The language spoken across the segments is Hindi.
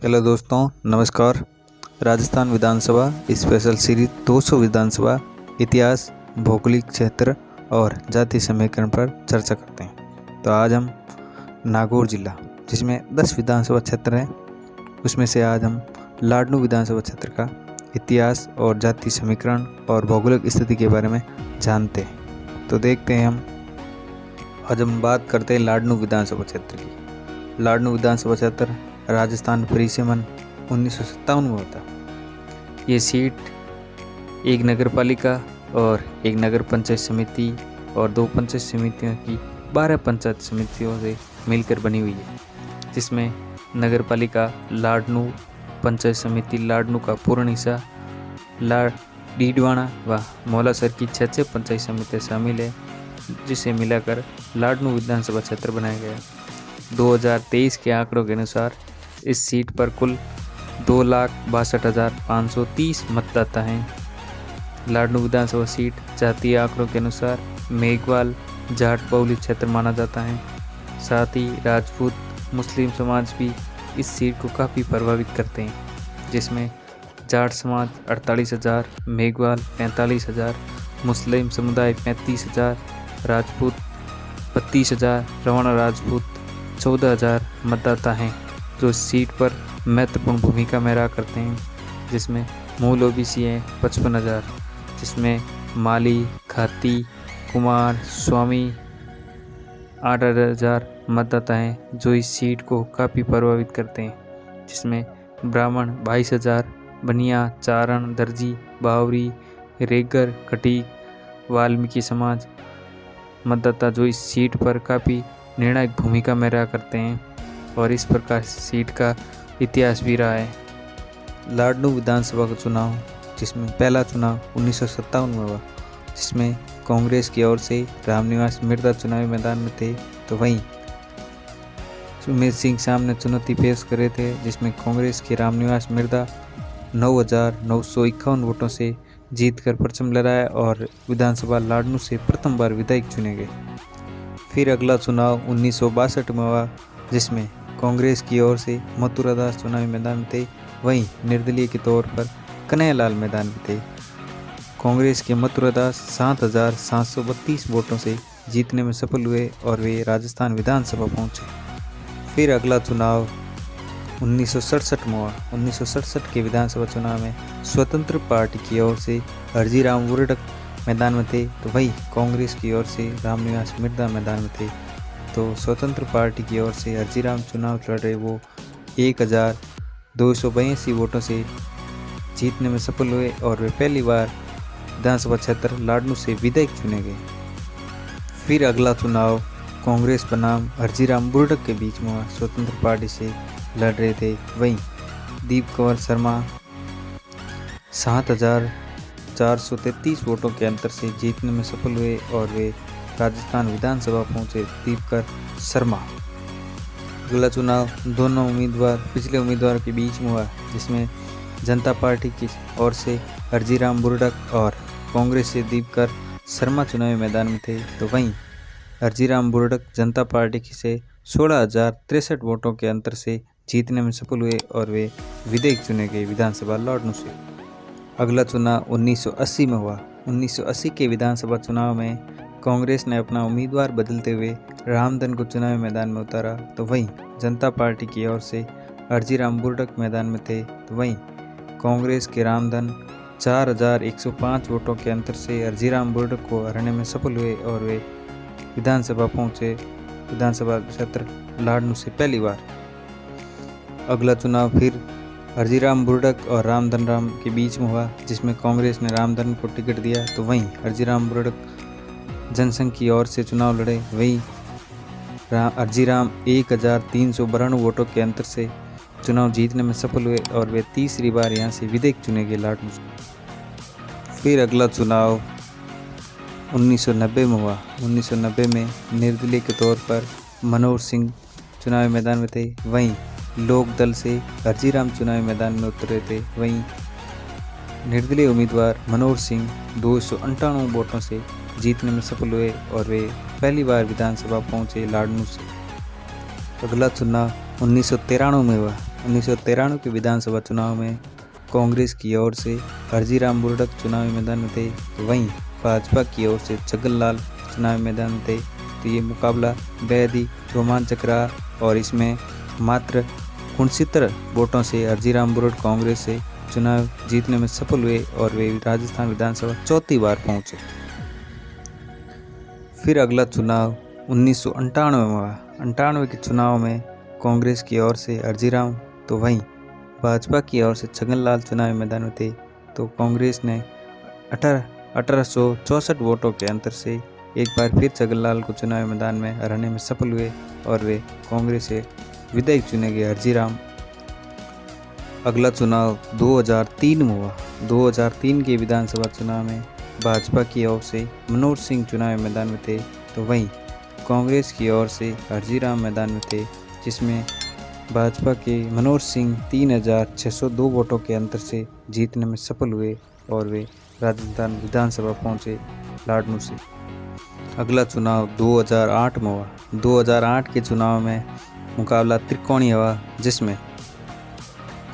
हेलो दोस्तों, नमस्कार। राजस्थान विधानसभा स्पेशल सीरीज 200 विधानसभा इतिहास, भौगोलिक क्षेत्र और जाति समीकरण पर चर्चा करते हैं। तो आज हम नागौर जिला, जिसमें 10 विधानसभा क्षेत्र हैं, उसमें से आज हम लाडनू विधानसभा क्षेत्र का इतिहास और जाति समीकरण और भौगोलिक स्थिति के बारे में जानते हैं। तो देखते हैं आज हम बात करते हैं लाडनू विधानसभा क्षेत्र की। लाडनू विधानसभा क्षेत्र राजस्थान परिसीमन 1957 में होता। ये सीट एक नगर पालिका और एक नगर पंचायत समिति और 2 पंचायत समितियों की 12 पंचायत समितियों से मिलकर बनी हुई है, जिसमें नगर पालिका लाडनू, पंचायत समिति लाडनू का पूर्ण हिस्सा डीडवाना व मौलासर की 6 पंचायत समितियाँ शामिल है, जिसे मिलाकर लाडनू विधानसभा क्षेत्र बनाया गया। 2023 के आंकड़ों के अनुसार इस सीट पर कुल 2,62,530 मतदाता हैं। लाडनू विधानसभा सीट जातीय आंकड़ों के अनुसार मेघवाल जाट बहुल क्षेत्र माना जाता है। साथ ही राजपूत मुस्लिम समाज भी इस सीट को काफ़ी प्रभावित करते हैं, जिसमें जाट समाज 48,000, मेघवाल 45,000, मुस्लिम समुदाय 35,000, राजपूत 32,000, रवाना राजपूत 14,000 मतदाता हैं, जो इस सीट पर महत्वपूर्ण भूमिका में रहा करते हैं। जिसमें मूल ओबीसी हैं 55,000, जिसमें माली, खाती, कुमार, स्वामी 8,000 मतदाता हैं, जो इस सीट को काफ़ी प्रभावित करते हैं। जिसमें ब्राह्मण 22,000, बनिया, चारण, दर्जी, बावरी, रेगर, कटीक, वाल्मीकि समाज मतदाता जो इस सीट पर काफ़ी निर्णायक भूमिका में रहा करते हैं, और इस प्रकार सीट का इतिहास भी रहा है। लाडनू विधानसभा का चुनाव, जिसमें पहला चुनाव 1957 में हुआ, जिसमें कांग्रेस की ओर से रामनिवास मिर्जा चुनावी मैदान में थे, तो वहीं सुमेर सिंह सामने चुनौती पेश करे थे, जिसमें कांग्रेस के रामनिवास मिर्जा 9,951 वोटों से जीतकर परचम लहराया और विधानसभा लाडनू से प्रथम बार विधायक चुने गए। फिर अगला चुनाव 1962 में हुआ, जिसमें कांग्रेस की ओर से मथुरादास चुनावी मैदान में थे, वहीं निर्दलीय के तौर पर कन्हैयालाल मैदान में थे। कांग्रेस के मथुरादास 7,732 वोटों से जीतने में सफल हुए और वे राजस्थान विधानसभा पहुंचे। फिर अगला चुनाव 1967 में हुआ। 1967 के विधानसभा चुनाव में स्वतंत्र पार्टी की ओर से हरजीराम वुरडक मैदान में थे, तो वहीं कांग्रेस की ओर से रामनिवास मिर्जा मैदान में थे। तो स्वतंत्र पार्टी की ओर से हरजीराम चुनाव लड़ रहे वो 1,282 वोटों से जीतने में सफल हुए और वे पहली बार विधानसभा क्षेत्र लाडनू से विधायक चुने गए। फिर अगला चुनाव कांग्रेस बनाम हरजीराम बुर्डक के बीच में हुआ। स्वतंत्र पार्टी से लड़ रहे थे, वहीं दीप कंवर शर्मा 7,433 वोटों के अंतर से जीतने में सफल हुए और वे राजस्थान विधानसभा पहुंचे। दीपकर शर्मा। अगला चुनाव दोनों उम्मीदवार पिछले उम्मीदवार के बीच में हुआ, जिसमें जनता पार्टी की ओर से हरजीराम बुर्डक और कांग्रेस से दीपकर शर्मा चुनावी मैदान में थे, तो वहीं हरजीराम बुर्डक जनता पार्टी से 16,063 वोटों के अंतर से जीतने में सफल हुए और वे विधायक चुने गए विधानसभा लाडनू से। अगला चुनाव 1980 में हुआ। 1980 के विधानसभा चुनाव में कांग्रेस ने अपना उम्मीदवार बदलते हुए रामधन को चुनावी मैदान में उतारा, तो वहीं जनता पार्टी की ओर से हरजीराम बुर्डक मैदान में थे, तो वहीं कांग्रेस के रामधन 4,105 वोटों के अंतर से हरजीराम बुर्डक को हराने में सफल हुए और वे विधानसभा पहुंचे। विधानसभा क्षेत्र लाडनू से पहली बार। अगला चुनाव फिर हरजीराम बुर्डक और रामधन राम के बीच में हुआ, जिसमें कांग्रेस ने रामधन को टिकट दिया, तो वहीं हरजीराम बुर्डक जनसंघ की ओर से चुनाव लड़े। वहीं हरजीराम 1,392 वोटों के अंतर से चुनाव जीतने में सफल हुए और वे तीसरी बार यहां से विधायक चुने गए लाडनू। फिर अगला चुनाव 1990 में हुआ। 1990 में निर्दलीय के तौर पर मनोहर सिंह चुनावी मैदान में थे, वहीं लोक दल से हरजीराम चुनावी मैदान में उतरे थे। वहीं निर्दलीय उम्मीदवार मनोहर सिंह 298 वोटों से जीतने में सफल हुए और वे पहली बार विधानसभा पहुंचे लाडनू से। अगला चुनाव 1993 में हुआ। 1993 के विधानसभा चुनाव में कांग्रेस की ओर से हरजीराम बुर्डक चुनावी मैदान में थे, तो वहीं भाजपा की ओर से छगनलाल चुनावी मैदान में थे। तो ये मुकाबला बेहद ही रोमांचक रहा और इसमें मात्र 69 वोटों से हरजीराम बुर्डक कांग्रेस से चुनाव जीतने में सफल हुए और वे राजस्थान विधानसभा चौथी बार पहुंचे। फिर अगला चुनाव 1998 में हुआ। 98 के चुनाव में कांग्रेस की ओर से हरजीराम, तो वहीं भाजपा की ओर से छगनलाल चुनावी मैदान में थे। तो कांग्रेस ने 1864 वोटों के अंतर से एक बार फिर छगनलाल को चुनावी मैदान में हराने में सफल हुए और वे कांग्रेस से विधायक चुने गए हरजीराम। अगला चुनाव 2003 में हुआ। 2003 के विधानसभा चुनाव में भाजपा की ओर से मनोहर सिंह चुनावी मैदान में थे, तो वहीं कांग्रेस की ओर से हरजीराम मैदान में थे, जिसमें भाजपा के मनोहर सिंह 3602 वोटों के अंतर से जीतने में सफल हुए और वे राजस्थान विधानसभा पहुंचे लाडनू से। अगला चुनाव 2008 में हुआ। 2008 के चुनाव में मुकाबला त्रिकोणीय हुआ, जिसमें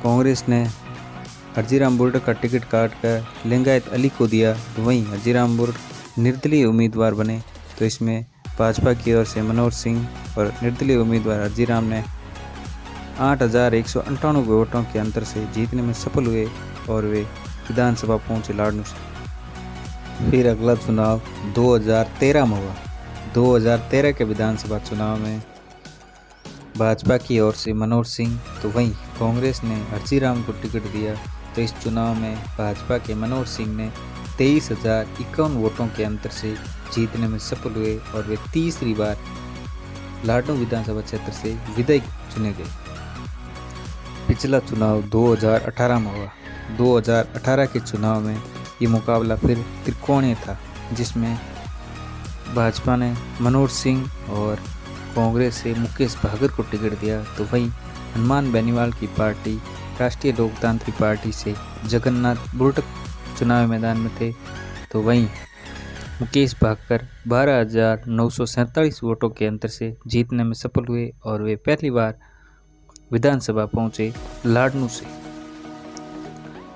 कांग्रेस ने हरजीराम बुर्डक का टिकट काट कर लिंगायत अली को दिया, तो वहीं हरजीराम बुर्डक निर्दलीय उम्मीदवार बने। तो इसमें भाजपा की ओर से मनोहर सिंह और निर्दलीय उम्मीदवार हरजीराम ने 8198 वोटों के अंतर से जीतने में सफल हुए और वे विधानसभा पहुंचे लाडनू से। फिर अगला चुनाव 2013 में हुआ। 2013 के विधानसभा चुनाव में भाजपा की ओर से मनोहर सिंह, तो वहीं कांग्रेस ने हरजीराम को टिकट दिया। तो इस चुनाव में भाजपा के मनोहर सिंह ने 23,051 वोटों के अंतर से जीतने में सफल हुए और वे तीसरी बार लाडनू विधानसभा क्षेत्र से विधायक चुने गए। पिछला चुनाव 2018 में हुआ। 2018 के चुनाव में ये मुकाबला फिर त्रिकोणीय था, जिसमें भाजपा ने मनोहर सिंह और कांग्रेस से मुकेश भागर को टिकट दिया। तो वहीं हनुमान बेनीवाल की पार्टी राष्ट्रीय लोकतांत्रिक पार्टी से जगन्नाथ बुर्डक चुनावी मैदान में थे। तो वहीं मुकेश भागर 12,947 वोटों के अंतर से जीतने में सफल हुए और वे पहली बार विधानसभा पहुंचे लाडनू से।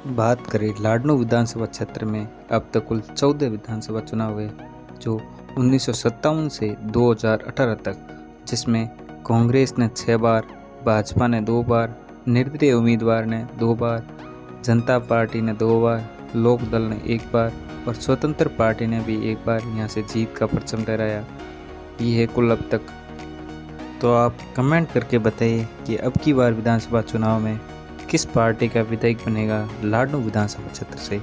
बात करें लाडनू विधानसभा क्षेत्र में अब तक कुल 14 विधानसभा चुनाव हुए, जो 1957 से 2018 तक, जिसमें कांग्रेस ने 6 बार, भाजपा ने 2 बार, निर्दलीय उम्मीदवार ने 2 बार, जनता पार्टी ने 2 बार, लोक दल ने 1 बार और स्वतंत्र पार्टी ने भी 1 बार यहाँ से जीत का परचम लहराया। ये है कुल अब तक। तो आप कमेंट करके बताइए कि अब की बार विधानसभा चुनाव में किस पार्टी का विधायक बनेगा लाडनू विधानसभा क्षेत्र से।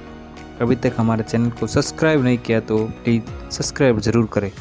अभी तक हमारे चैनल को सब्सक्राइब नहीं किया तो प्लीज़ सब्सक्राइब ज़रूर करें।